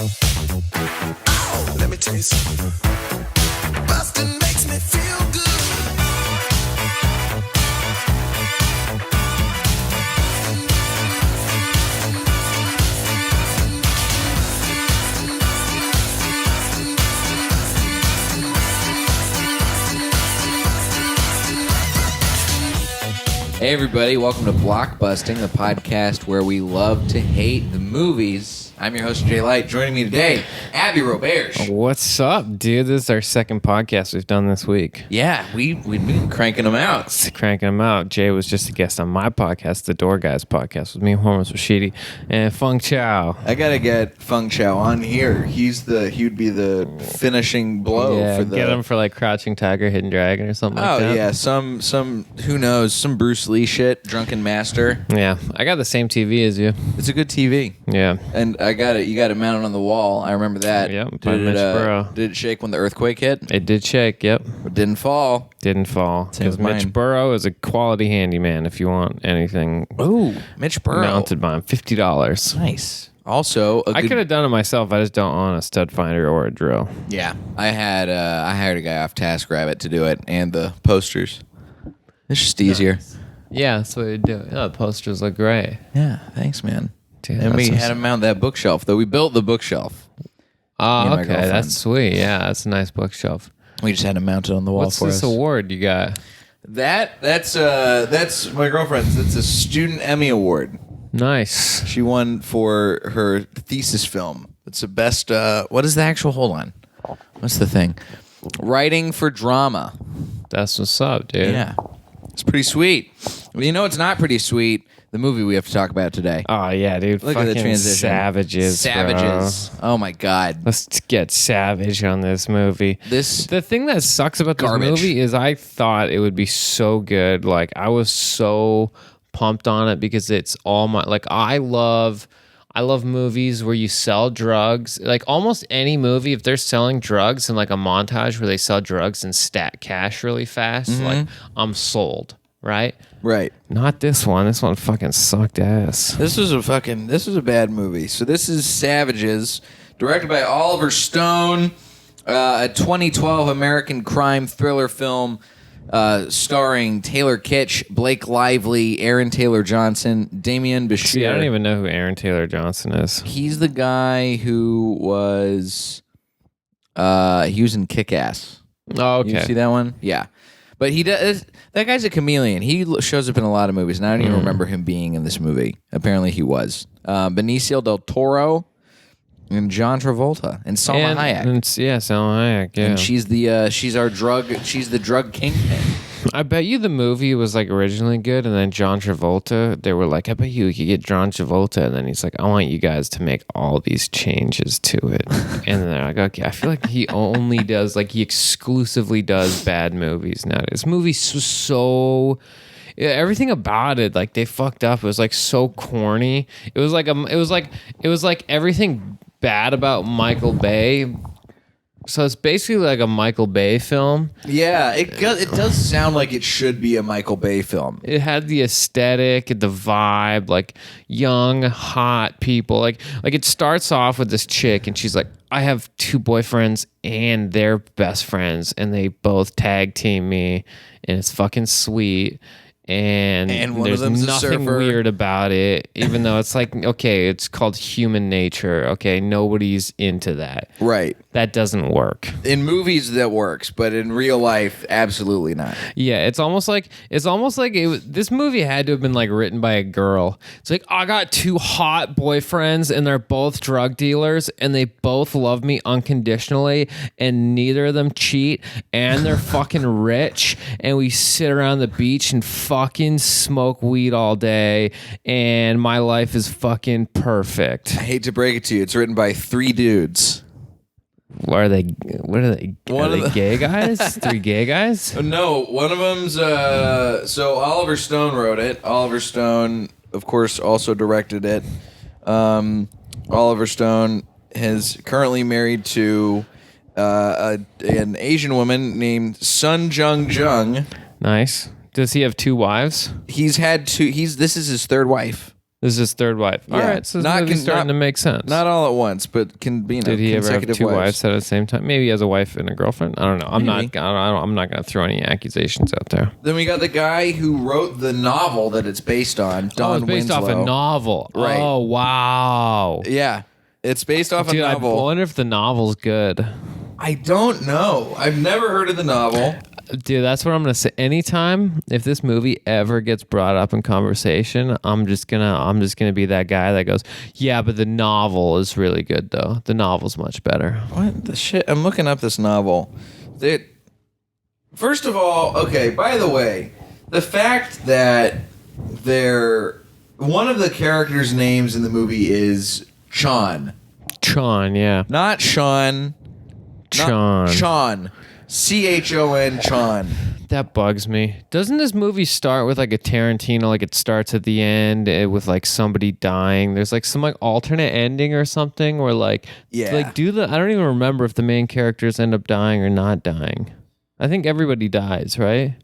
Oh, let me tell you something. Busting makes me feel good. Hey everybody, welcome to Blockbusting, the podcast where we love to hate the movies. I'm your host, Jay Light. Joining me today, Abby Roberge. What's up, dude? This is our second podcast we've done this week. Yeah, we've been cranking them out. Jay was just a guest on my podcast, the Door Guys podcast, with me, Hormus Rashidi, and Feng Chao. I gotta get Feng Chao on here. He'd be the finishing blow for the. Get him for like Crouching Tiger, Hidden Dragon, or something like that. Oh yeah, some who knows, some Bruce Lee shit, Drunken Master. Yeah, I got the same TV as you. It's a good TV. Yeah, and you got it mounted on the wall. I remember that. Yep, by Mitch Burrow. Did it shake when the earthquake hit? It did shake. Yep, it didn't fall. Because Mitch Burrow is a quality handyman. If you want anything, Mitch Burrow mounted by him, $50. Nice. Also, I could have done it myself. I just don't own a stud finder or a drill. Yeah, I hired a guy off TaskRabbit to do it, and the posters. It's just easier. Nice. Yeah, that's what we do. Oh, the posters look great. Yeah, thanks, man. Dude, and we had him mount that bookshelf, though. We built the bookshelf. Oh, okay. That's sweet. Yeah, that's a nice bookshelf. We just had him mounted on the wall for us. What's this award you got? That's my girlfriend's. It's a Student Emmy Award. Nice. She won for her thesis film. It's the best. What is the actual? Hold on. What's the thing? Writing for drama. That's what's up, dude. Yeah. It's pretty sweet. You know it's not pretty sweet? The movie we have to talk about today. Oh, yeah, dude. Look at the transition. Savages. Bro. Oh, my God. Let's get savage on this movie. The thing that sucks about this movie is I thought it would be so good. Like, I was so pumped on it because it's all my... Like, I love movies where you sell drugs. Like almost any movie, if they're selling drugs in like a montage where they sell drugs and stack cash really fast, like I'm sold, right? Right. Not this one. This one fucking sucked ass. This was a bad movie. So this is Savages, directed by Oliver Stone, a 2012 American crime thriller film. Starring Taylor Kitsch, Blake Lively, Aaron Taylor Johnson, Damian Bashir. See, I don't even know who Aaron Taylor Johnson is. He's the guy who was in Kick-Ass. Oh, okay. You see that one? Yeah. But he does. That guy's a chameleon. He shows up in a lot of movies, and I don't even remember him being in this movie. Apparently, he was. Benicio del Toro. And John Travolta and Salma Hayek. Salma Hayek. Yeah, and she's the drug kingpin. I bet you the movie was like originally good, and then John Travolta. They were like, I bet you could get John Travolta, and then he's like, I want you guys to make all these changes to it. And then they're like, okay, I feel like he exclusively does bad movies now. This movie was so. Everything about it, like they fucked up. It was like so corny. It was like everything bad about Michael Bay. So it's basically like a Michael Bay film. Yeah, it does sound like it should be a Michael Bay film. It had the aesthetic, the vibe, like young, hot people. Like it starts off with this chick, and she's like, I have two boyfriends, and they're best friends, and they both tag team me, and it's fucking sweet. And one there's of them's nothing weird about it, even though it's like, okay, it's called human nature. Okay, nobody's into that. Right. That doesn't work. In movies, that works, but in real life, absolutely not. Yeah, it's almost like this movie had to have been like written by a girl. It's like, I got two hot boyfriends, and they're both drug dealers, and they both love me unconditionally, and neither of them cheat, and they're fucking rich, and we sit around the beach and fucking smoke weed all day, and my life is fucking perfect. I hate to break it to you, it's written by three dudes. What are they? Gay guys? Three gay guys? No, one of them's so Oliver Stone wrote it. Oliver Stone, of course, also directed it. Oliver Stone is currently married to an Asian woman named Sun Jung Jung. Nice. Does he have two wives? He's had two. This is his third wife. This is his third wife. All Yeah. right, so this movie's starting to make sense. Not all at once, but can be. Did he ever have consecutive two wives at the same time? Maybe he has a wife and a girlfriend. I don't know. I'm not going to throw any accusations out there. Then we got the guy who wrote the novel that it's based on. Don it's based Winslow. off a novel. Right. Oh wow. Yeah, it's based off Dude, a novel. I wonder if the novel's good. I don't know. I've never heard of the novel. Dude, that's what I'm gonna say. Anytime if this movie ever gets brought up in conversation, I'm just gonna be that guy that goes, yeah, but the novel is really good though. The novel's much better. What the shit? I'm looking up this novel. First of all, okay. By the way, the fact that one of the characters' names in the movie is Chon. Chon, yeah. Not Sean. Chon. Chon. Chon. Chon. That bugs me. Doesn't this movie start with like a Tarantino, like it starts at the end with like somebody dying? There's like some like alternate ending or something where like, yeah. like I don't even remember if the main characters end up dying or not dying. I think everybody dies, right?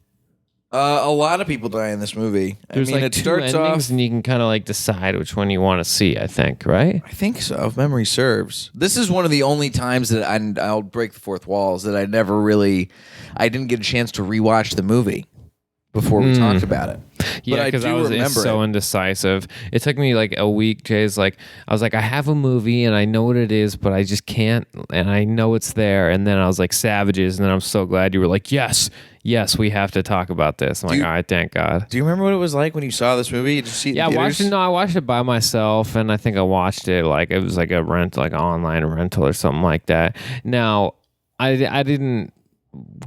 A lot of people die in this movie. There's like it two starts endings off, and you can kind of like decide which one you want to see, I think, right? I think so, if memory serves. This is one of the only times that I'll break the fourth walls that I didn't get a chance to rewatch the movie before we talked about it. Yeah, because I was so indecisive. It took me like a week. Jay's like, I was like, I have a movie and I know what it is, but I just can't, and I know it's there. And then I was like, Savages, and then I'm so glad you were like, yes, we have to talk about this. I'm like, all right, thank God. Do you remember what it was like when you saw this movie? Did you see it in theaters? I watched it. No, I watched it by myself, and I think I watched it like it was like a like online rental or something like that. Now, I didn't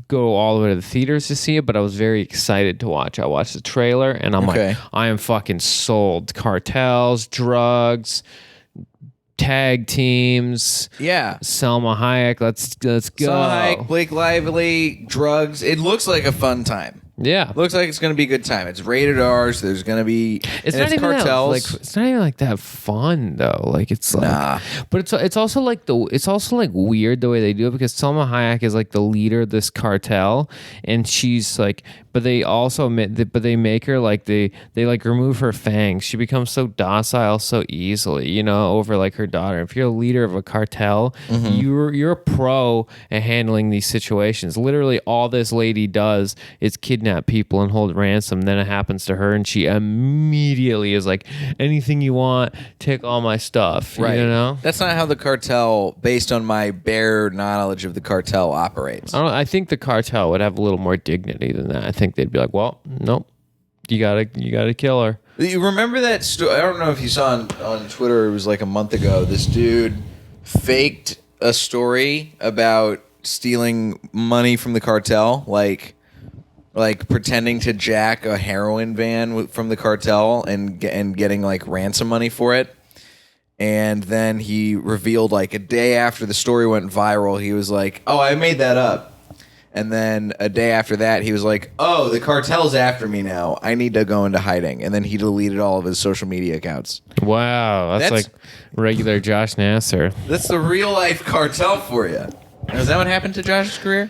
go all the way to the theaters to see it, but I was very excited to watch. I watched the trailer and I'm like, I am fucking sold. Cartels, drugs, tag teams. Yeah. Selma Hayek, let's go. Selma Hayek, Blake Lively, drugs. It looks like a fun time. Yeah. Looks like it's going to be a good time. It's rated R, so there's going to be it's not even cartels. It's not even like that fun though. Like it's like but it's also like weird the way they do it because Selma Hayek is like the leader of this cartel and she's like but they make her like they like remove her fangs. She becomes so docile so easily, you know, over like her daughter. If you're a leader of a cartel, you're a pro at handling these situations. Literally all this lady does is kidnap people and hold ransom. Then it happens to her and she immediately is like, anything you want, take all my stuff. Right. You know? That's not how the cartel, based on my bare knowledge of the cartel, operates. I think the cartel would have a little more dignity than that. I think they'd be like, well, nope, you gotta kill her. You remember that story? I don't know if you saw on Twitter, it was like a month ago, this dude faked a story about stealing money from the cartel, like pretending to jack a heroin van from the cartel and getting like ransom money for it. And then he revealed like a day after the story went viral, he was like, oh, I made that up. And then a day after that, he was like, oh, the cartel's after me now. I need to go into hiding. And then he deleted all of his social media accounts. Wow. That's like regular Josh Nasser. That's the real life cartel for you. Is that what happened to Josh's career?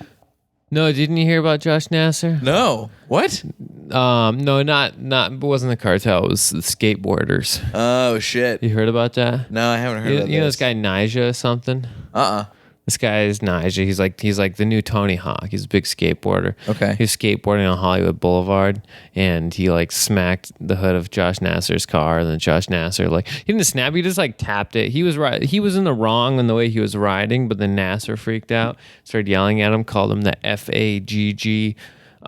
No, didn't you hear about Josh Nasser? No. What? No, not. It wasn't the cartel. It was the skateboarders. Oh shit! You heard about that? No, I haven't heard. About You know this guy Nija or something? This guy is Nija. He's like the new Tony Hawk. He's a big skateboarder. Okay. He's skateboarding on Hollywood Boulevard, and he like smacked the hood of Josh Nasser's car, and then Josh Nasser he didn't snap. He just like tapped it. He was right. He was in the wrong in the way he was riding, but then Nasser freaked out, started yelling at him, called him the FAGG.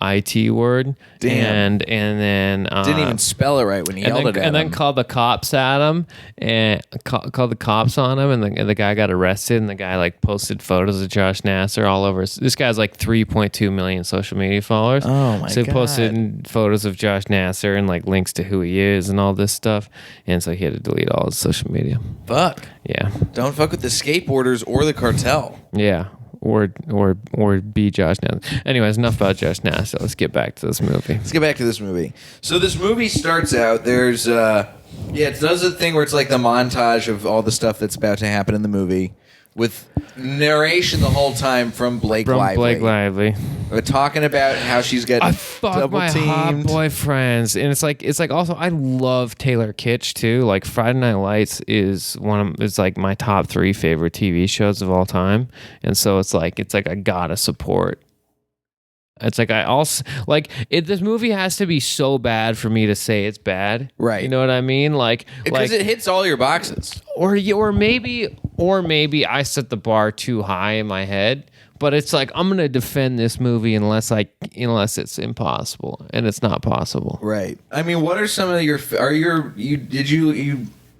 IT word. Damn. And then didn't even spell it right when he yelled it at him. And then called the cops at him and called the cops on him, and the guy got arrested, and the guy like posted photos of Josh Nasser all over. This guy's like 3.2 million social media followers. Oh my god! So he posted photos of Josh Nasser and like links to who he is and all this stuff, and so he had to delete all his social media. Fuck. Yeah. Don't fuck with the skateboarders or the cartel. Yeah. Or be Josh Nasser. Anyways, enough about Josh Nasser. Let's get back to this movie. So this movie starts out, there's it does a thing where it's like the montage of all the stuff that's about to happen in the movie. with narration the whole time from Blake Lively. We're talking about how she's getting double my teamed. hot boyfriends, and it's like also I love Taylor Kitsch too. Like Friday Night Lights is it's like my top 3 favorite TV shows of all time, and so it's like I gotta support. It's like I also like it. This movie has to be so bad for me to say it's bad, right? You know what I mean? Like because it hits all your boxes, or maybe I set the bar too high in my head. But it's like I'm gonna defend this movie unless it's impossible, and it's not possible. Right. I mean, what are some of you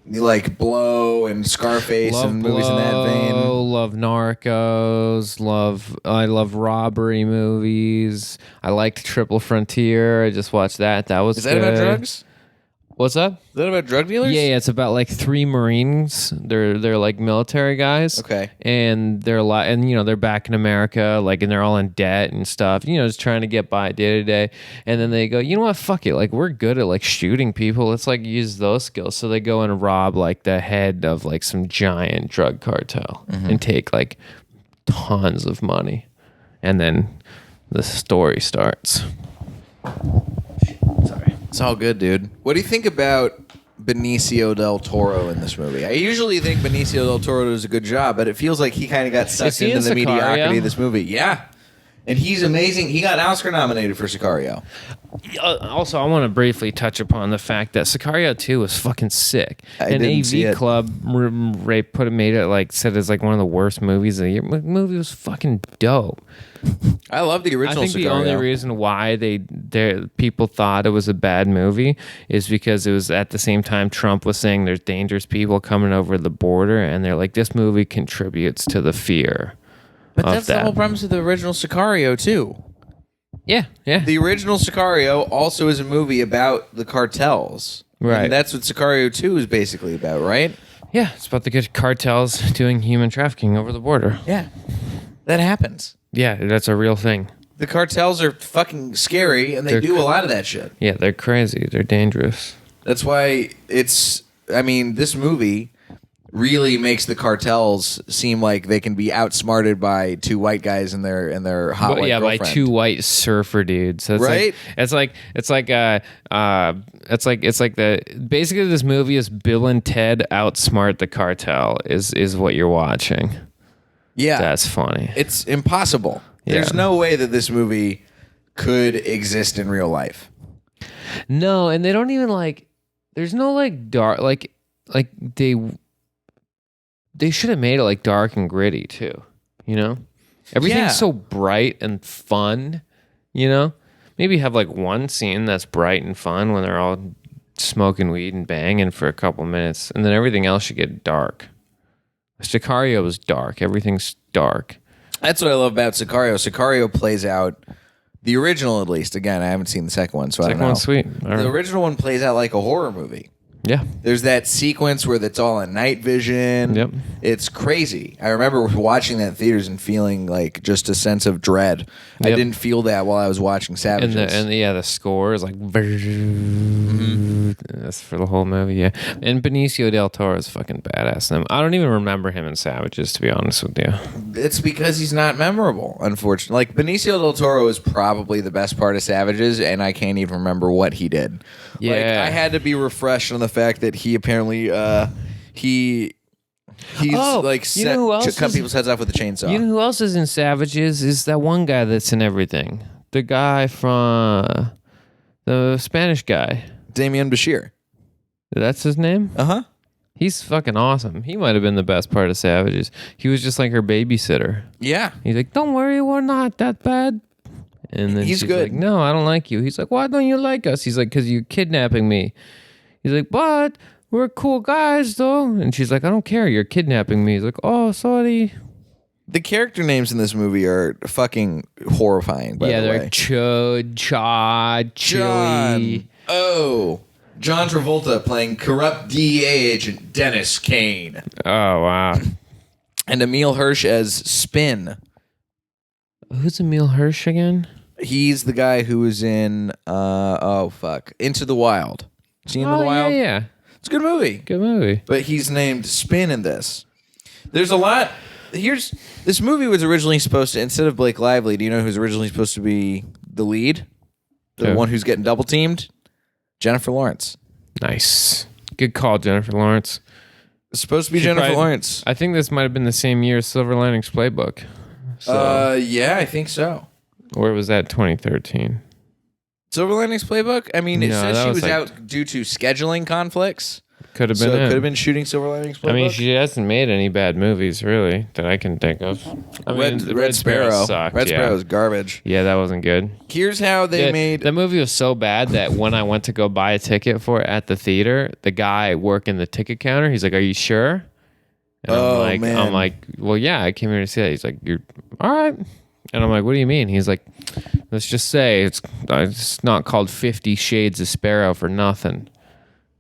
like Blow and Scarface and movies in that vein? Love Narcos. I love robbery movies. I liked Triple Frontier. I just watched that. That was Is that good. about drugs? What's up? Is that about drug dealers? Yeah, it's about like 3 Marines. They're like military guys. Okay. And they're back in America, like, and they're all in debt and stuff. Just trying to get by day to day. And then they go, you know what? Fuck it. Like, we're good at like shooting people. Let's like use those skills. So they go and rob like the head of like some giant drug cartel and take like tons of money. And then the story starts. Sorry. It's all good, dude. What do you think about Benicio del Toro in this movie? I usually think Benicio del Toro does a good job, but it feels like he kind of got sucked into the mediocrity of this movie. Yeah. And he's amazing. He got Oscar nominated for Sicario. Also, I want to briefly touch upon the fact that Sicario 2 was fucking sick. An AV Club made it like said it's like one of the worst movies of the year. The movie was fucking dope. I love the original Sicario. I think the only reason why people thought it was a bad movie is because it was at the same time Trump was saying there's dangerous people coming over the border, and they're like, this movie contributes to the fear. But that's the whole premise of the original Sicario, too. Yeah. The original Sicario also is a movie about the cartels. Right. And that's what Sicario 2 is basically about, right? Yeah, it's about the good cartels doing human trafficking over the border. Yeah. That happens. Yeah, that's a real thing. The cartels are fucking scary, and they do a lot of that shit. Yeah, they're crazy. They're dangerous. That's why this movie really makes the cartels seem like they can be outsmarted by 2 white guys and their hot white girlfriend. By 2 white surfer dudes. So it's right? Basically this movie is Bill and Ted outsmart the cartel is what you're watching. Yeah. That's funny. It's impossible. Yeah. There's no way that this movie could exist in real life. No, and they don't even there's no dark they should have made it dark and gritty too, everything's so bright and fun, maybe have one scene that's bright and fun when they're all smoking weed and banging for a couple minutes, and then everything else should get dark. Sicario is dark. Everything's dark. That's what I love about Sicario. Sicario plays out, the original at least, again, I haven't seen the second one, so I don't know. Second one's sweet. The original one plays out like a horror movie. Yeah. There's that sequence where it's all in night vision. Yep. It's crazy. I remember watching that in theaters and feeling just a sense of dread. Yep. I didn't feel that while I was watching Savages. And the score is that's for the whole movie, yeah. And Benicio del Toro is fucking badass. I don't even remember him in Savages, to be honest with you. It's because he's not memorable, unfortunately. Benicio del Toro is probably the best part of Savages, and I can't even remember what he did. Yeah. I had to be refreshed on the fact that he apparently he's cut people's heads off with a chainsaw. You know who else is in Savages? Is that one guy that's in everything. The guy from the Spanish guy. Damian Bashir. That's his name? Uh-huh. He's fucking awesome. He might have been the best part of Savages. He was just like her babysitter. Yeah. He's like, don't worry, we're not that bad. And then he's she's good. Like, no, I don't like you. He's like, why don't you like us? He's like, because you're kidnapping me. He's like, but we're cool guys, though. And she's like, I don't care. You're kidnapping me. He's like, oh, sorry. The character names in this movie are fucking horrifying, by the way. Yeah, they're Chud, Chad, Chili. John Travolta playing corrupt DEA agent Dennis Kane. Oh, wow. And Emil Hirsch as Spin. Who's Emil Hirsch again? He's the guy who was in, Into the Wild. See Into the Wild? Yeah. It's a good movie. Good movie. But he's named Spin in this. There's a lot. this movie was originally supposed to, instead of Blake Lively, do you know who's originally supposed to be the lead? The one who's getting double teamed? Jennifer Lawrence. Nice. Good call, Jennifer Lawrence. It's supposed to be Jennifer Lawrence. I think this might have been the same year as Silver Linings Playbook. So, yeah, I think so. Or was that 2013? Silver Linings Playbook? I mean, it says she was out due to scheduling conflicts. Could have been. So it could have been shooting Silver Linings Playbook. I mean, she hasn't made any bad movies, really, that I can think of. I mean, Red Sparrow sucked. Red Sparrow was garbage. Yeah, that wasn't good. Here's how they made... The movie was so bad that when I went to go buy a ticket for it at the theater, the guy working the ticket counter, he's like, "Are you sure?" And I'm like, "Well, yeah, I came here to see that." He's like, "You're all right." And I'm like, "What do you mean?" He's like, "Let's just say it's not called 50 Shades of Sparrow for nothing."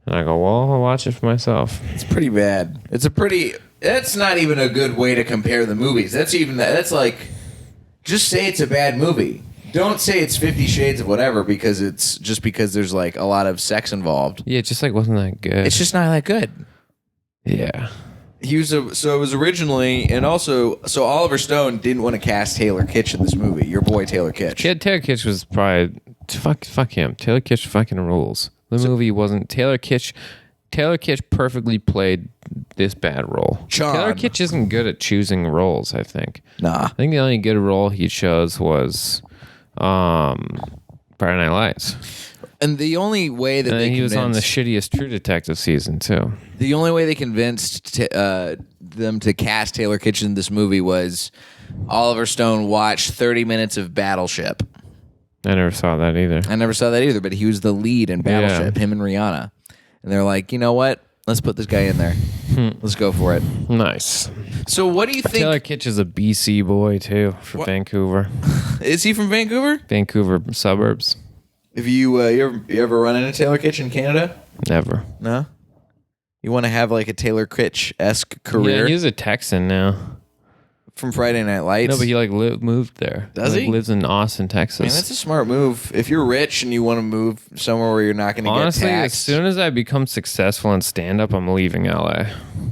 And I go, "Well, I'll watch it for myself." It's pretty bad. That's not even a good way to compare the movies. That's like, just say it's a bad movie. Don't say it's 50 Shades of whatever because there's like a lot of sex involved. Yeah, it just like wasn't that good. It's just not that good. Yeah. So it was originally, and also, so Oliver Stone didn't want to cast Taylor Kitsch in this movie. Your boy Taylor Kitsch. Taylor Kitsch was probably fuck him. Taylor Kitsch fucking rules. The movie wasn't Taylor Kitsch. Taylor Kitsch perfectly played this bad role. Taylor Kitsch isn't good at choosing roles, I think. Nah. I think the only good role he chose was Friday Night Lights. And the only way that he was on the shittiest True Detective season too. The only way they convinced them to cast Taylor Kitsch in this movie was Oliver Stone watched 30 minutes of Battleship. I never saw that either. But he was the lead in Battleship, him and Rihanna. And they're like, you know what? Let's put this guy in there. Let's go for it. Nice. So what do you think? Taylor Kitsch is a BC boy too, from Vancouver. Is he from Vancouver? Vancouver suburbs. Have you ever run into Taylor Kitsch in Canada? Never. No? You want to have like a Taylor Kitsch-esque career? Yeah, he's a Texan now. From Friday Night Lights? No, but he moved there. Does he? Lives in Austin, Texas. Man, that's a smart move. If you're rich and you want to move somewhere where you're not going to get taxed. Honestly, as soon as I become successful in stand-up, I'm leaving LA.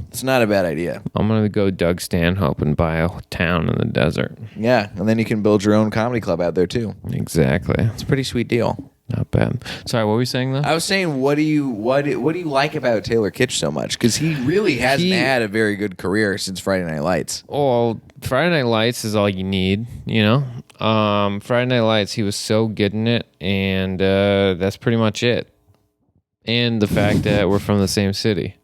It's not a bad idea. I'm going to go Doug Stanhope and buy a town in the desert. Yeah, and then you can build your own comedy club out there too. Exactly. It's a pretty sweet deal. Not bad. Sorry, what were you saying though? I was saying, what do you like about Taylor Kitsch so much? Because he really hasn't had a very good career since Friday Night Lights. Oh, Friday Night Lights is all you need, you know. Friday Night Lights, he was so good in it, and that's pretty much it. And the fact that we're from the same city,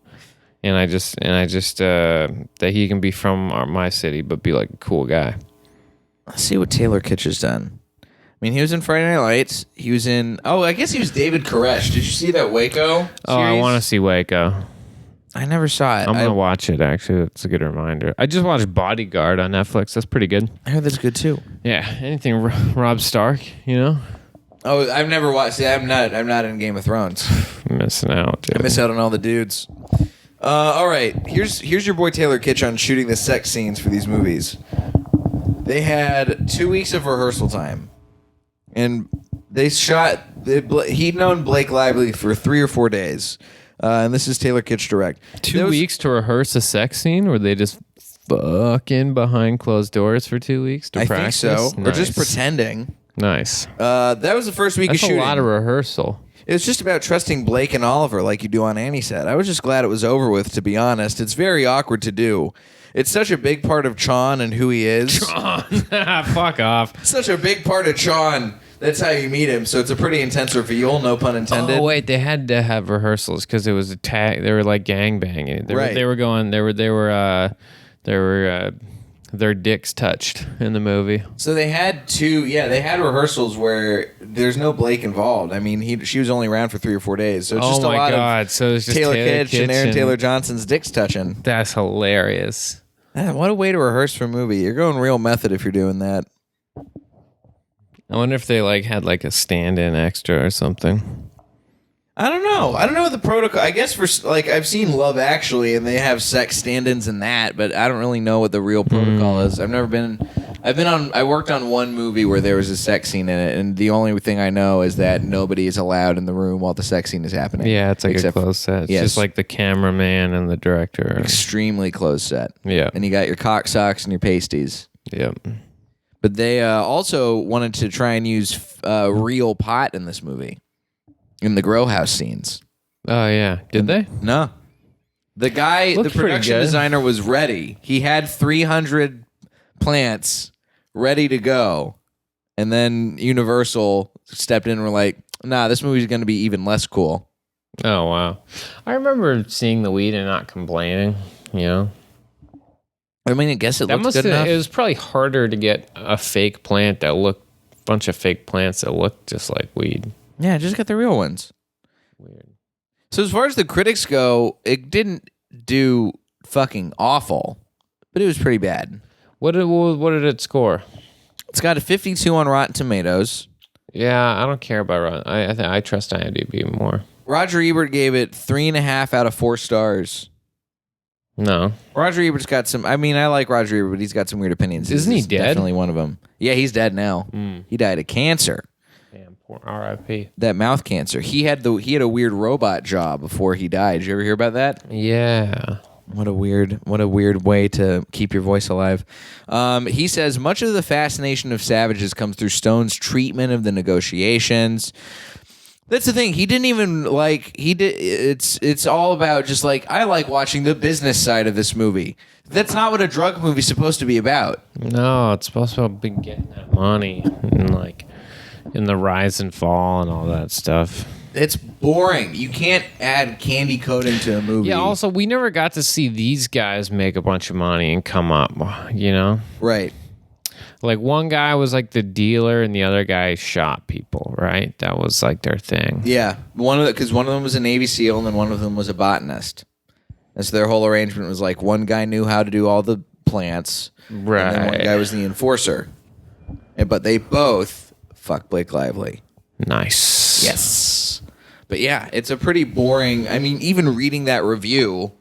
and I just that he can be from my city, but be like a cool guy. Let's see what Taylor Kitsch has done. I mean, he was in Friday Night Lights. He was in... Oh, I guess he was David Koresh. Did you see that Waco series? Oh, I want to see Waco. I never saw it. I'm going to watch it, actually. That's a good reminder. I just watched Bodyguard on Netflix. That's pretty good. I heard that's good, too. Yeah. Anything Rob Stark, you know? Oh, I've never watched... See, I'm not in Game of Thrones. Missing out, dude. I miss out on all the dudes. All right. Here's your boy Taylor Kitsch on shooting the sex scenes for these movies. They had 2 weeks of rehearsal time. And they shot... He'd known Blake Lively for 3 or 4 days. And this is Taylor Kitsch direct. 2 weeks to rehearse a sex scene? Or they just fucking behind closed doors for 2 weeks to practice? I think so. Nice. Or just pretending. Nice. That was the first week of shooting. That's a lot of rehearsal. It was just about trusting Blake and Oliver like you do on Annie Set. I was just glad it was over with, to be honest. It's very awkward to do. It's such a big part of Chon and who he is. Chon. Fuck off. Such a big part of Chon. That's how you meet him. So it's a pretty intense reveal, no pun intended. Oh wait, they had to have rehearsals because it was a tag. They were like gangbanging. They were going. They were their dicks touched in the movie. So they had they had rehearsals where there's no Blake involved. I mean, she was only around for 3 or 4 days. So it's just a lot of so it's just Taylor Kitsch and Aaron Taylor Johnson's dicks touching. That's hilarious. Man, what a way to rehearse for a movie. You're going real method if you're doing that. I wonder if they had a stand-in extra or something. I don't know. I don't know what the protocol. I guess for I've seen Love Actually, and they have sex stand-ins in that, but I don't really know what the real protocol is. I've never been I worked on one movie where there was a sex scene in it, and the only thing I know is that nobody is allowed in the room while the sex scene is happening. Yeah, it's like a closed set. It's just like the cameraman and the director. Extremely closed set. Yeah. And you got your cock socks and your pasties. Yep. But they also wanted to try and use real pot in this movie, in the grow house scenes. Oh, yeah. Did they? No. The guy, the production designer was ready. He had 300 plants ready to go. And then Universal stepped in and were like, nah, this movie's going to be even less cool. Oh, wow. I remember seeing the weed and not complaining, you know? I mean, I guess it looked good enough. It was probably harder to get a fake plant that looked, bunch of fake plants that looked just like weed. Yeah, just get the real ones. Weird. So as far as the critics go, it didn't do fucking awful, but it was pretty bad. What did it score? It's got a 52 on Rotten Tomatoes. Yeah, I don't care about Rotten. I think I trust IMDb more. Roger Ebert gave it 3.5 out of 4 stars. No. Roger Ebert's got some... I mean, I like Roger Ebert, but he's got some weird opinions. Isn't he dead? Definitely one of them. Yeah, he's dead now. He died of cancer. Damn, poor R.I.P. That mouth cancer. He had a weird robot jaw before he died. Did you ever hear about that? Yeah. What a weird way to keep your voice alive. He says much of the fascination of Savages comes through Stone's treatment of the negotiations. That's the thing. He didn't even like. He did. It's all about just like I like watching the business side of this movie. That's not what a drug movie's supposed to be about. No, it's supposed to be getting that money and like in the rise and fall and all that stuff. It's boring. You can't add candy coating to a movie. Yeah, also, we never got to see these guys make a bunch of money and come up, you know? Right. Like, one guy was like the dealer and the other guy shot people, right? That was like their thing. Yeah. Because one of them was a Navy SEAL and then one of them was a botanist. And so their whole arrangement was like one guy knew how to do all the plants. Right. And then one guy was the enforcer. But they both fuck Blake Lively. Nice. Yes. But yeah, it's a pretty boring... I mean, even reading that review,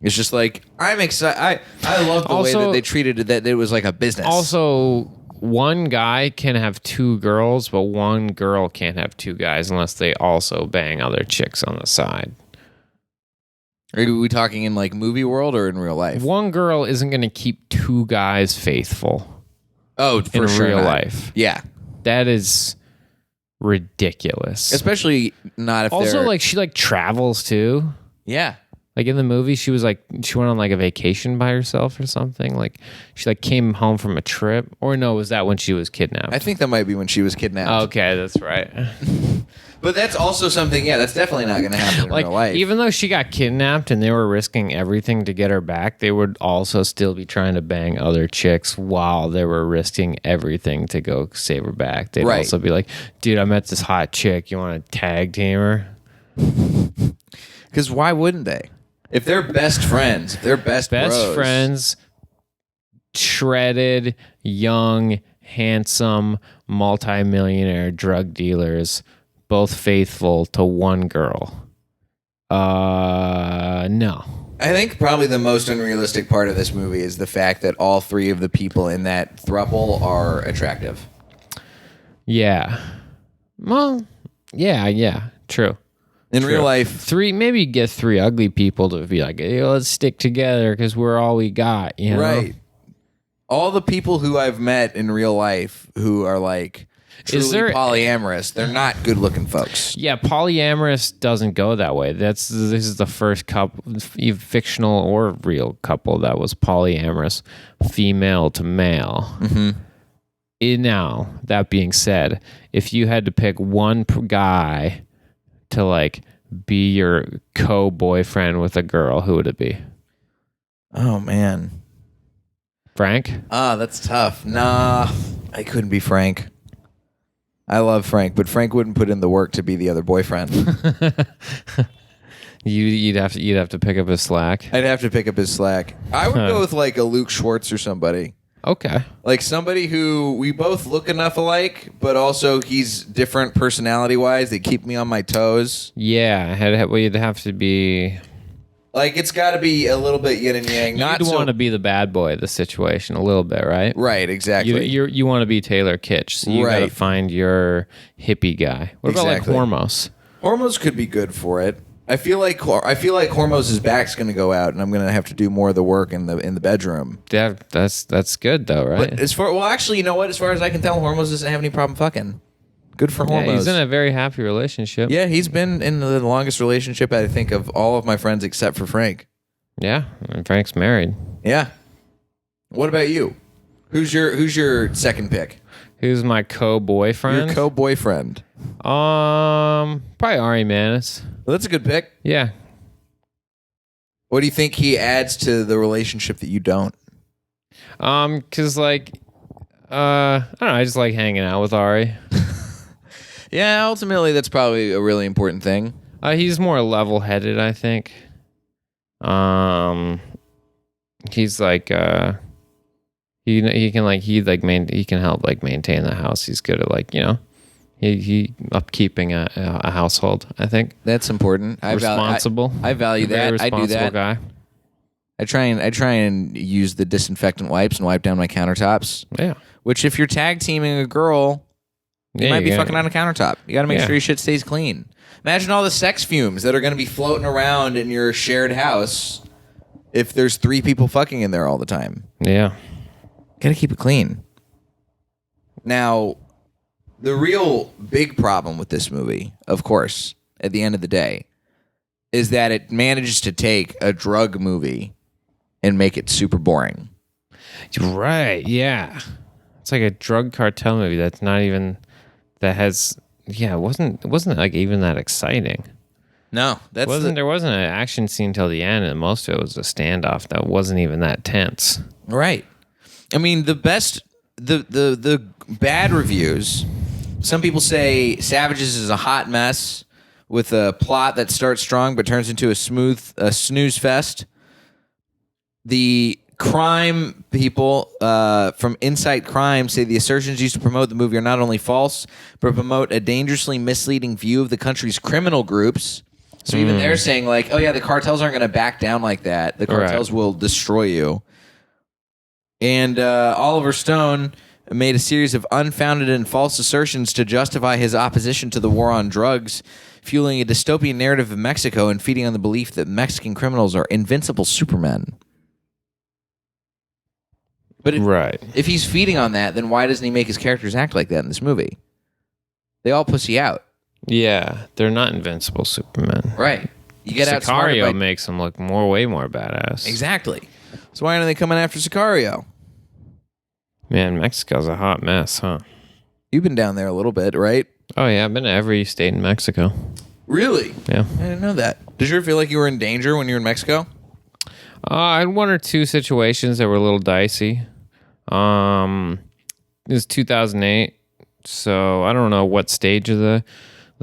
it's just like, I'm excited. I love the way that they treated it, that it was like a business. Also, one guy can have 2 girls, but one girl can't have 2 guys unless they also bang other chicks on the side. Are we talking in like movie world or in real life? One girl isn't going to keep 2 guys faithful. Oh, for sure. In real life. Yeah. That is ridiculous. Especially not if also they're... like she like travels too. Yeah. Like in the movie, she went on like a vacation by herself or something. Like she like came home from a trip. Or no, was that when she was kidnapped? I think that might be when she was kidnapped. Okay, that's right. But that's also something, yeah, that's definitely not going to happen in real life. Even though she got kidnapped and they were risking everything to get her back, they would also still be trying to bang other chicks while they were risking everything to go save her back. They'd also be like, dude, I met this hot chick. You want to tag team her? Because why wouldn't they? If they're best friends, if they're best bros. Friends, shredded, young, handsome, multimillionaire drug dealers, both faithful to one girl. No. I think probably the most unrealistic part of this movie is the fact that all 3 of the people in that throuple are attractive. Yeah. Well, yeah, true. In real life, maybe get 3 ugly people to be like, hey, let's stick together because we're all we got, you know? Right. All the people who I've met in real life who are like truly polyamorous, they're not good-looking folks. Yeah, polyamorous doesn't go that way. This is the first couple, fictional or real couple that was polyamorous, female to male. Mm-hmm. Now, that being said, if you had to pick one guy to like be your co-boyfriend with a girl, who would it be? Oh man, Frank? That's tough. Nah, I couldn't be Frank. I love Frank, but Frank wouldn't put in the work to be the other boyfriend. You'd have to pick up his slack. I'd have to pick up his slack. I would go with like a Luke Schwartz or somebody. Okay. Like somebody who we both look enough alike, but also he's different personality-wise. They keep me on my toes. Yeah, you'd have to be... Like, it's got to be a little bit yin and yang. You'd want to be the bad boy of the situation a little bit, right? Right, exactly. You want to be Taylor Kitsch, so you got to find your hippie guy. What about like Hormos? Hormos could be good for it. I feel like Hormos' back's going to go out, and I'm going to have to do more of the work in the bedroom. Yeah, that's good though, right? But actually, you know what? As far as I can tell, Hormos doesn't have any problem fucking. Good for Hormos. Yeah, he's in a very happy relationship. Yeah, he's been in the longest relationship, I think, of all of my friends except for Frank. Yeah, and Frank's married. Yeah. What about you? Who's your second pick? Who's my co-boyfriend? Your co-boyfriend. Probably Ari Manis. Well, that's a good pick. Yeah. What do you think he adds to the relationship that you don't? Cause like, I don't know. I just like hanging out with Ari. Yeah, ultimately, that's probably a really important thing. He's more level-headed, I think. He's like, he can help like maintain the house. He's good at like, he upkeeping a household. I think that's important. Responsible. I value that. I do that. Guy. I try and use the disinfectant wipes and wipe down my countertops. Yeah. Which, if you're tag teaming a girl, you might be fucking on a countertop. You got to make sure your shit stays clean. Imagine all the sex fumes that are going to be floating around in your shared house if there's 3 people fucking in there all the time. Yeah. Got to keep it clean. Now, the real big problem with this movie, of course, at the end of the day, is that it manages to take a drug movie and make it super boring. Right, yeah. It's like a drug cartel movie that's not even... That has, it wasn't like even that exciting. No, there wasn't an action scene till the end, and most of it was a standoff that wasn't even that tense. Right. I mean, the bad reviews. Some people say Savages is a hot mess with a plot that starts strong but turns into a snooze fest. The crime people from Insight Crime say the assertions used to promote the movie are not only false, but promote a dangerously misleading view of the country's criminal groups. So even they're saying like, oh yeah, the cartels aren't going to back down like that. The cartels will destroy you. And Oliver Stone made a series of unfounded and false assertions to justify his opposition to the war on drugs, fueling a dystopian narrative of Mexico and feeding on the belief that Mexican criminals are invincible supermen. But if he's feeding on that, then why doesn't he make his characters act like that in this movie? They all pussy out. Yeah, they're not invincible supermen. Right. You get Sicario makes them look way more badass. Exactly. So why aren't they coming after Sicario? Man, Mexico's a hot mess, huh? You've been down there a little bit, right? Oh yeah, I've been to every state in Mexico. Really? Yeah. I didn't know that. Did you ever feel like you were in danger when you were in Mexico? I had 1 or 2 situations that were a little dicey. It was 2008, so I don't know what stage of the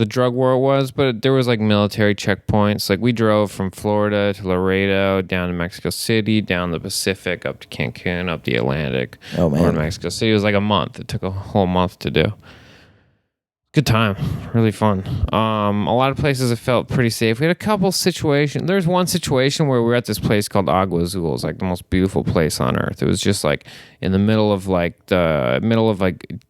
drug war it was, but there was like military checkpoints. Like we drove from Florida to Laredo, down to Mexico City, down the Pacific, up to Cancun, up the Atlantic. Oh man, over to Mexico City. It was like a month. It took a whole month to do. Good time, really fun. A lot of places it felt pretty safe. We had a couple situations. There's one situation where we were at this place called Agua Azul. It's like the most beautiful place on earth. It was just like in the middle of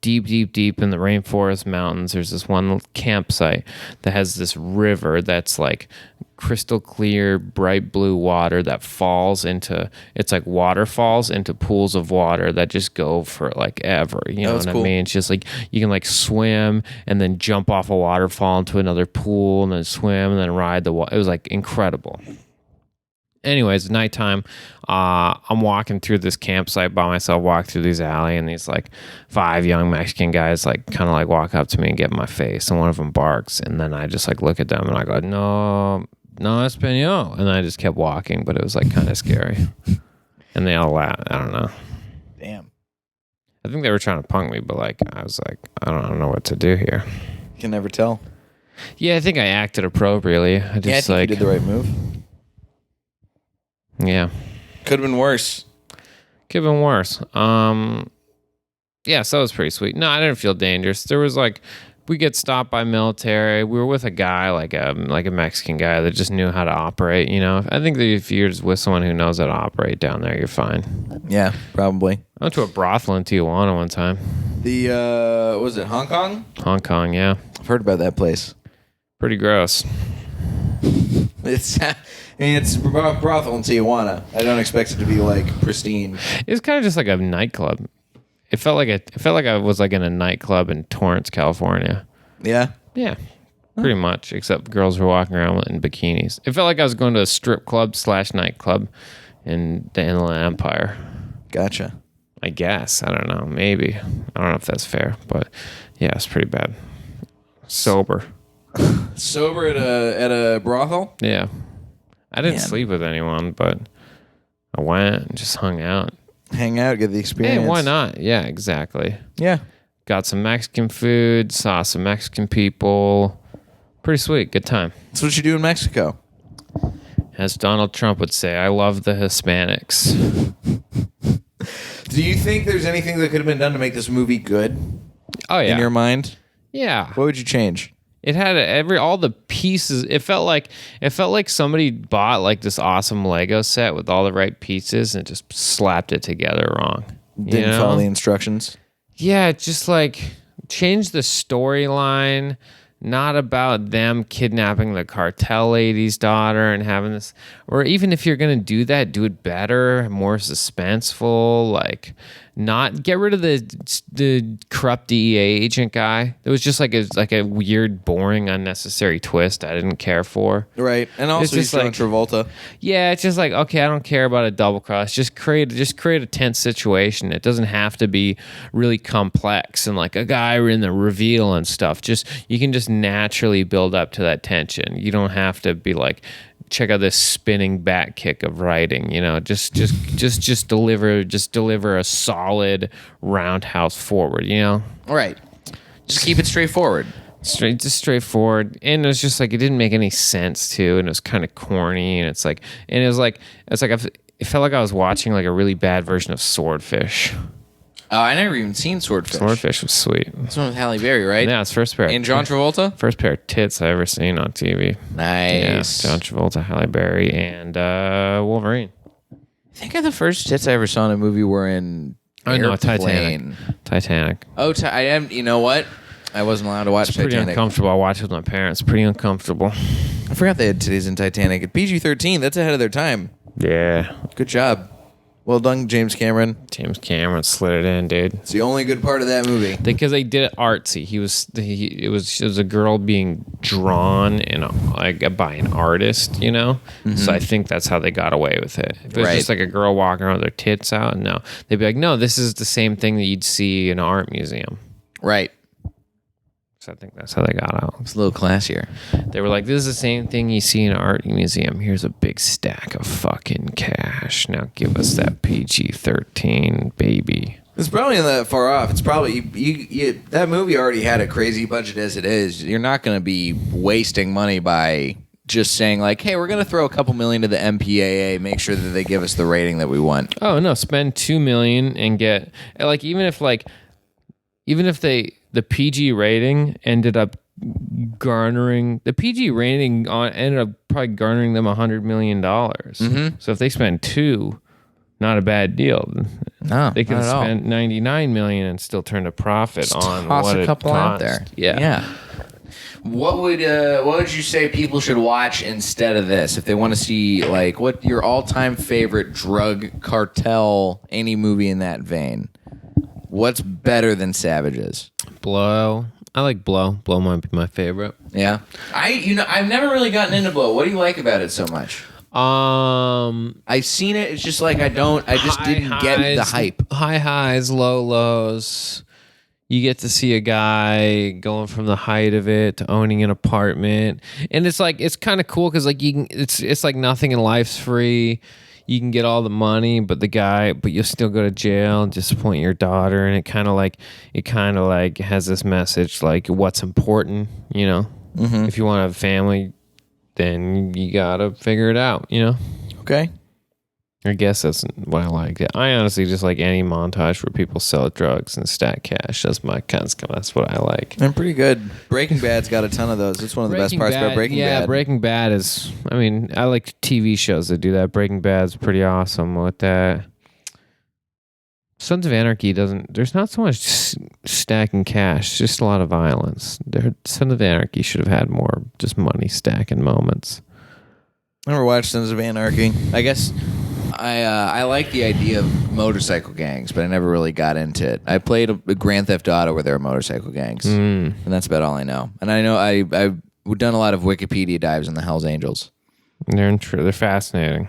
deep in the rainforest mountains. There's this one campsite that has this river that's like crystal clear, bright blue water that falls into, it's like waterfalls into pools of water that just go for like ever. You know what I mean? It's just like you can like swim and then jump off a waterfall into another pool and then swim and then ride the water. It was like incredible. Anyways, nighttime, I'm walking through this campsite by myself, walk through this alley, and these like 5 young Mexican guys like kind of like walk up to me and get in my face, and one of them barks, and then I just like look at them and I go, no español, and I just kept walking, but it was like kind of scary, and they all laughed. I don't know. Damn. I think they were trying to punk me, but like I was like, I don't know what to do here. You can never tell. Yeah, I think I acted appropriately. I think you did the right move. Yeah. Could have been worse. Yeah, so it was pretty sweet. No, I didn't feel dangerous. There was like we get stopped by military. We were with a guy, like a Mexican guy that just knew how to operate. I think that if you're just with someone who knows how to operate down there, you're fine. Yeah, probably. I went to a brothel in Tijuana one time. Was it Hong Kong? Hong Kong, yeah. I've heard about that place. Pretty gross. It's brothel in Tijuana. I don't expect it to be like pristine. It's kind of just like a nightclub. It felt like I was like in a nightclub in Torrance, California. Yeah? Yeah. Pretty much, except girls were walking around in bikinis. It felt like I was going to a strip club / nightclub in the Inland Empire. Gotcha. I guess. I don't know. Maybe. I don't know if that's fair, but yeah, it's pretty bad. Sober. Sober at a brothel? Yeah. I didn't sleep with anyone, but I went and just hung out. Hang out, get the experience. Hey, why not? Yeah, exactly. Yeah. Got some Mexican food, saw some Mexican people. Pretty sweet. Good time. That's what you do in Mexico. As Donald Trump would say, I love the Hispanics. Do you think there's anything that could have been done to make this movie good? Oh, yeah. In your mind? Yeah. What would you change? It had all the pieces. It felt like somebody bought like this awesome Lego set with all the right pieces and just slapped it together wrong. Didn't follow the instructions? Yeah, just like change the storyline. Not about them kidnapping the cartel lady's daughter and having this, or even if you're gonna do that, do it better, more suspenseful. Like, not get rid of the corrupt DEA agent guy. It was just like a weird, boring, unnecessary twist I didn't care for. Right, and also just John Travolta. Yeah, it's just like, okay, I don't care about a double cross. Just create a tense situation. It doesn't have to be really complex and like a guy in the reveal and stuff. You can just naturally build up to that tension. You don't have to be like, check out this spinning back kick of writing. Just deliver a solid roundhouse forward. Right. Just keep it straightforward. Straightforward, and it was just like it didn't make any sense too, and it was kind of corny, and it felt like I was watching like a really bad version of Swordfish. Oh, I never even seen Swordfish. Swordfish was sweet. This one with Halle Berry, right? Yeah, it's first pair. And John Travolta? First pair of tits I ever seen on TV. Nice. Yeah, John Travolta, Halle Berry, and Wolverine. I think the first tits I ever saw in a movie were in Titanic. Oh, I am. You know what? I wasn't allowed to watch Titanic. Titanic. Pretty uncomfortable. I watched it with my parents. Pretty uncomfortable. I forgot they had titties in Titanic. At PG-13, that's ahead of their time. Yeah. Good job. Well done, James Cameron. James Cameron slid it in, dude. It's the only good part of that movie. Because they did it artsy. It was a girl being drawn by an artist, Mm-hmm. So I think that's how they got away with it. If it was just like a girl walking around with her tits out, no. They'd be like, no, this is the same thing that you'd see in an art museum. Right. So I think that's how they got out. It's a little classier. They were like, this is the same thing you see in an art museum. Here's a big stack of fucking cash. Now give us that PG-13, baby. It's probably not that far off. It's probably that movie already had a crazy budget as it is. You're not going to be wasting money by just saying like, hey, we're going to throw a couple million to the MPAA, make sure that they give us the rating that we want. Oh, no, spend $2 million and get like even if the PG rating ended up garnering ended up probably garnering them $100 million. Mm-hmm. So if they spend $2 million, not a bad deal. No, they could spend $99 million and still turn a profit just on toss what a couple it cost. out there. Yeah. What would you say people should watch instead of this if they want to see like what your all-time favorite drug cartel, any movie in that vein? What's better than Savages? Blow. I like Blow. Blow might be my favorite. Yeah. I've never really gotten into Blow. What do you like about it so much? I've seen it. It's just like I just didn't get the hype. High highs, low lows. You get to see a guy going from the height of it to owning an apartment, and it's kind of cool because like it's like nothing in life's free. You can get all the money, but you'll still go to jail and disappoint your daughter, and it kind of like has this message like what's important, Mm-hmm. If you want to have a family, then you gotta figure it out, Okay. I guess that's what I like. I honestly just like any montage where people sell drugs and stack cash. That's that's what I like. And pretty good. Breaking Bad's got a ton of those. It's one of the best parts about Breaking Bad. Yeah, Breaking Bad is. I mean, I like TV shows that do that. Breaking Bad's pretty awesome with that. Sons of Anarchy doesn't. There's not so much stacking cash. Just a lot of violence. Sons of Anarchy should have had more just money stacking moments. I never watched Sons of Anarchy. I guess I like the idea of motorcycle gangs, but I never really got into it. I played a Grand Theft Auto where there were motorcycle gangs, and that's about all I know. And I know I've done a lot of Wikipedia dives on the Hells Angels. They're fascinating.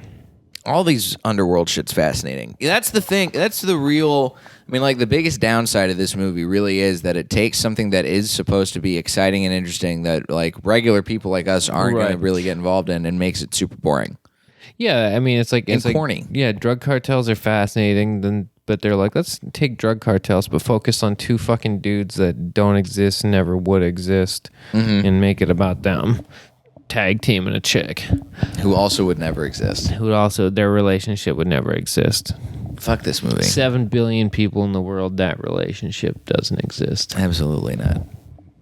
All these underworld shit's fascinating. That's the thing. That's the real. I mean, like the biggest downside of this movie really is that it takes something that is supposed to be exciting and interesting that like regular people like us aren't going to really get involved in, and makes it super boring. Yeah, I mean, it's corny. Yeah, drug cartels are fascinating. But they're like, let's take drug cartels, but focus on two fucking dudes that don't exist, never would exist, and make it about them. Tag team and a chick who also would never exist. Their relationship would never exist. Fuck this movie. 7 billion people in the world, that relationship doesn't exist. Absolutely not.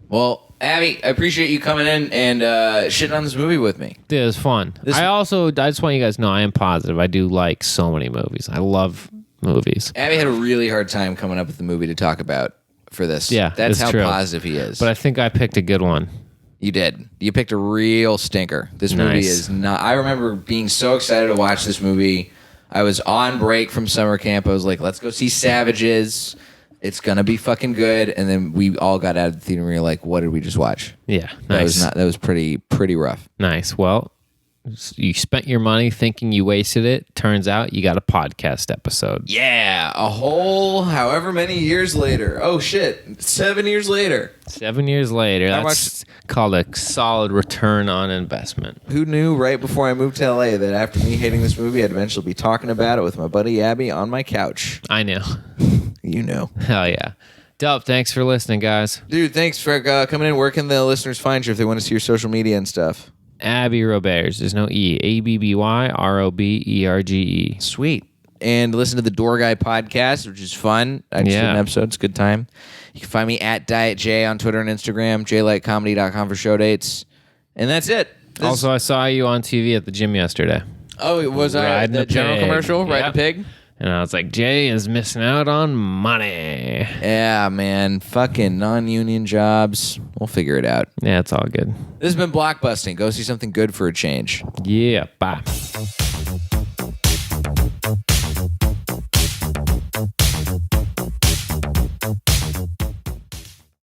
Well, Abby, I appreciate you coming in and shitting on this movie with me. It was fun. I just want you guys to know I am positive. I do like so many movies. I love movies. Abby had a really hard time coming up with the movie to talk about for this. Yeah, that's how true. Positive he is. But I think I picked a good one. You did. You picked a real stinker. This movie is not... I remember being so excited to watch this movie. I was on break from summer camp. I was like, let's go see Savages. It's going to be fucking good. And then we all got out of the theater and we were like, what did we just watch? Yeah, nice. That was pretty rough. Nice. Well, you spent your money thinking you wasted it. Turns out you got a podcast episode. Yeah, a whole however many years later. Oh, shit. 7 years later. 7 years later. That's called a solid return on investment. Who knew right before I moved to LA that after me hating this movie, I'd eventually be talking about it with my buddy Abby on my couch? I know. You know. Hell yeah. Dope. Thanks for listening, guys. Dude, thanks for coming in. Where can the listeners find you if they want to see your social media and stuff? Abby Roberge. There's no E. ABBYROBERGE. Sweet. And listen to the Door Guy podcast, which is fun. I just did an episode. It's a good time. You can find me at Diet J on Twitter and Instagram, jlightcomedy.com for show dates. And that's it. Also, I saw you on TV at the gym yesterday. Oh, was I the general commercial? Riding a pig? And I was like, Jay is missing out on money. Yeah, man. Fucking non-union jobs. We'll figure it out. Yeah, it's all good. This has been Blockbusting. Go see something good for a change. Yeah, bye.